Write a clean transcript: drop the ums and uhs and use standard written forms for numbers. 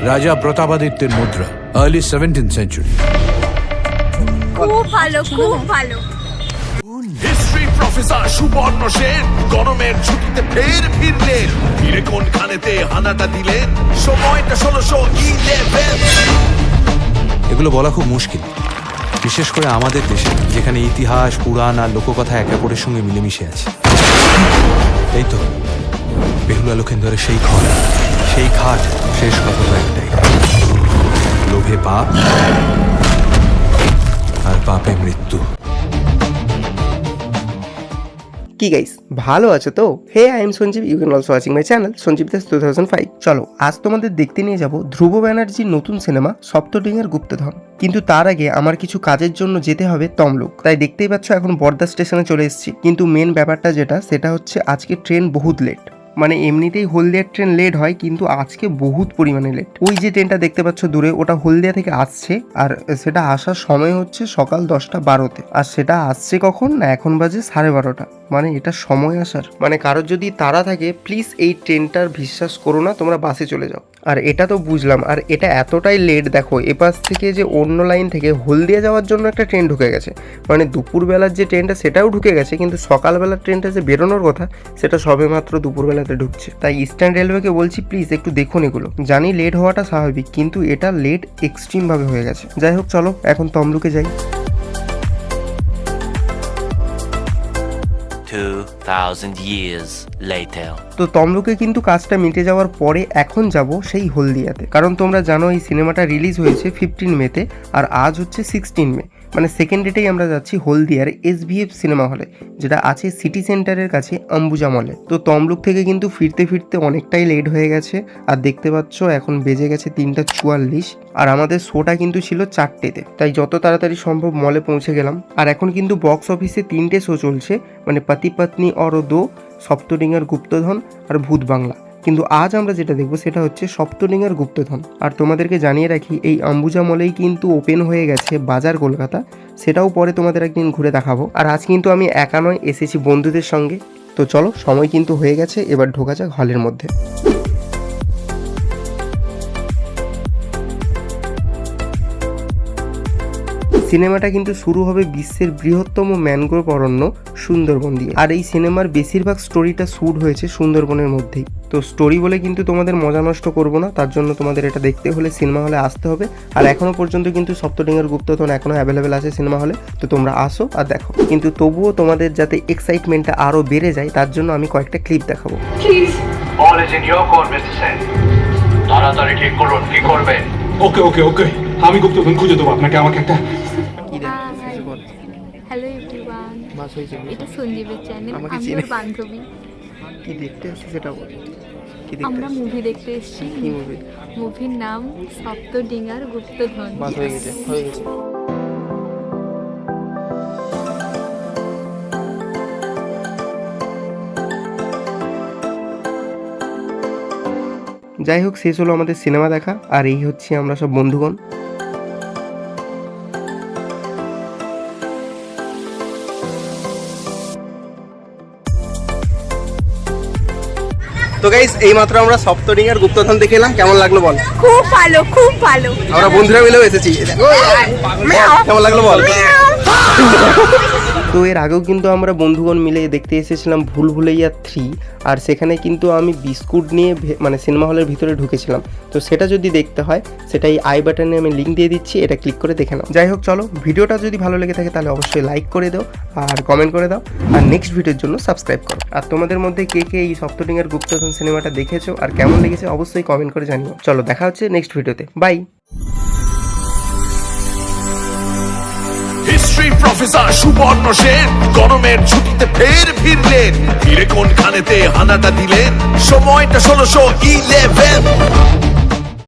রাজা প্রতাপাদিত্যের মুদ্রা, early 17th century. খুব ভালো, খুব ভালো। হিস্ট্রি প্রফেসর সুবর্ণ সেন গরমের ছুটিতে ফের ফিরলেন। ফিরে কোন খানেতে হানাটা দিলেন, সময়টা 1611। এগুলো বলা খুব মুশকিল, বিশেষ করে আমাদের দেশে, যেখানে ইতিহাস, পুরাণ আর লোককথা একে অপরের সঙ্গে মিলেমিশে আছে। এই তো বেহুলা লক্ষিন্দরের সেই ঘর, সেই ঘাট। শেষ কথা তো একটাই, লোভে পাপ আর পাপে মৃত্যু। কি গাইস, ভালো আছো তো? Hey, I am Sanjeev, you can also watching my channel Sanjeev Das 2005। চলো আজ তোমাদের দেখতে নিয়ে যাব ধ্রুব ব্যানার্জির নতুন সিনেমা সপ্তডিঙার গুপ্তধন। কিন্তু তার আগে আমার কিছু কাজের জন্য যেতে হবে তমলুক। তাই দেখতেই পাচ্ছ এখন বর্ধা স্টেশনে চলে এসেছি। কিন্তু মেন ব্যাপারটা যেটা, সেটা হচ্ছে আজকে ট্রেন বহুত লেট। মানে এমনিতেই হলদিয়ার ট্রেন লেট হয়, কিন্তু আজকে বহুত পরিমাণে লেট। ওই যে ট্রেনটা দেখতে পাচ্ছ দূরে, ওটা হলদিয়া থেকে আসছে, আর সেটা আসার সময় হচ্ছে সকাল 10:12-তে। আর সেটা আসছে কখন না, এখন বাজে 12:30। মানে এটা সময় আসার, মানে কারোর যদি তাড়া থাকে প্লিজ এই ট্রেনটার বিশ্বাস করো না, তোমরা বাসে চলে যাও। আর এটা তো বুঝলাম, আর এটা এতটাই লেট, দেখো এপাশ থেকে যে অন্য লাইন থেকে হলদিয়া যাওয়ার জন্য একটা ট্রেন ঢুকে গেছে। মানে দুপুরবেলার যে ট্রেনটা সেটাও ঢুকে গেছে, কিন্তু সকালবেলার ট্রেনটা যে বেরোনোর কথা সেটা সবে মাত্র দুপুরবেলাতে ঢুকছে। তাই ইস্টার্ন রেলওয়েকে বলছি প্লিজ একটু দেখুন এগুলো। জানি লেট হওয়াটা স্বাভাবিক, কিন্তু এটা লেট এক্সট্রিমভাবে হয়ে গেছে। যাই হোক, চলো এখন তমলুকে যাই। 2000 years later. তো তমলুকে কিন্তু কাজটা মিটে যাওয়ার পরে এখন যাব সেই হলদিয়াতে। কারণ তোমরা জানো এই সিনেমাটা রিলিজ হয়েছে 15 মেতে, আর আজ হচ্ছে 16 মে। মানে সেকেন্ড ডেটেই আমরা যাচ্ছি হলদিয়ার SVF সিনেমা হলে, যেটা আছে সিটি সেন্টারের কাছে অম্বুজা মলে। তো তমলুক থেকে কিন্তু ফিরতে ফিরতে অনেকটাই লেট হয়ে গেছে। আর দেখতে পাচ্ছ এখন বেজে গেছে 3:44, আর আমাদের শোটা কিন্তু ছিল 4টেতে। তাই যত তাড়াতাড়ি সম্ভব মলে পৌঁছে গেলাম। আর এখন কিন্তু বক্স অফিসে 3টে শো চলছে, মানে পতি পত্নী অর দো, সপ্তডিঙার গুপ্তধন আর ভূত বাংলা। কিন্তু আজ আমরা যেটা দেখবো সেটা হচ্ছে সপ্তডিঙার গুপ্তধন। আর তোমাদেরকে জানিয়ে রাখি, এই অম্বুজা মলেই কিন্তু ওপেন হয়ে গেছে বাজার কলকাতা, সেটাও পরে তোমাদের একদিন ঘুরে দেখাবো। আর আজ কিন্তু আমি একা নয়, এসেছি বন্ধুদের সঙ্গে। তো চলো, সময় কিন্তু হয়ে গেছে, এবার ঢোকা যাক হলের মধ্যে। সিনেমাটা কিন্তু শুরু হবে বিশ্বের বৃহত্তম ম্যানগ্রোভ অরণ্য সুন্দরবন দিয়ে। আর এই সিনেমার বেশিরভাগ স্টোরিটা শ্যুট হয়েছে সুন্দরবনের মধ্যেই। তো স্টোরি বলে কিন্তু তোমাদের মজা নষ্ট করবো না, তার জন্য তোমাদের এটা দেখতে হলে সিনেমা হলে আসতে হবে। আর এখনো পর্যন্ত কিন্তু সপ্তডিঙার গুপ্তধন এখনো অ্যাভেলেবেল আছে সিনেমা হলে, তো তোমরা আসো আর দেখো। কিন্তু তবুও তোমাদের যাতে এক্সাইটমেন্টটা আরো বেড়ে যায়, তার জন্য আমি কয়েকটা ক্লিপ দেখাবো। All is in your court, Mr. Sen. তাড়াতাড়ি ঠিক করুন কি করবেন। ওকে ওকে ওকে, আমি গুপ্তধন খুঁজে দেবো আপনাকে। আমাকে একটা হ্যালো এভরিওয়ান, এটা সঞ্জীবের চ্যানেল। আমি ওর বান্ধবী। কি দেখতে এসেছি সেটা বল। আমরা মুভি দেখতে এসেছি। কি মুভি? মুভির নাম সপ্তডিঙার গুপ্তধন। বাস হয়ে গেছে, হয়ে গেছে। যাই হোক, শেষ হলো আমাদের সিনেমা দেখা, আর এই হচ্ছে আমরা সব বন্ধুগণ। তো গাইস, এইমাত্র আমরা সপ্তডিঙার গুপ্তধন দেখে এলাম। কেমন লাগলো বল? খুব ভালো, খুব ভালো। আমরা বন্ধুরা মিলেও এসেছি। কেমন লাগলো বল? তো এর আগেও কিন্তু আমরা বন্ধুগণ মিলে দেখতে এসেছিলাম ভুল ভুলাইয়া 3, আর সেখানে কিন্তু আমি বিস্কুট নিয়ে মানে সিনেমা হলের ভিতরে ঢুকেছিলাম। তো সেটা যদি দেখতে হয়, সেটাই আই বাটনে আমি লিঙ্ক দিয়ে দিচ্ছি, এটা ক্লিক করে দেখে নাও। যাই হোক, চলো, ভিডিওটা যদি ভালো লেগে থাকে তাহলে অবশ্যই লাইক করে দাও আর কমেন্ট করে দাও, আর নেক্সট ভিডিওর জন্য সাবস্ক্রাইব করো। আর তোমাদের মধ্যে কে কে এই সপ্তডিঙার গুপ্তধন সিনেমাটা দেখেছো আর কেমন লেগেছে অবশ্যই কমেন্ট করে জানিও। চলো, দেখা হচ্ছে নেক্সট ভিডিওতে। বাই। হিস্ট্রি প্রফেসর সুবর্ণ সেন গরমের ছুটিতে ফের ফিরলেন। ফিরে কোন খানেতে হানাটা দিলেন, সময়টা 1611।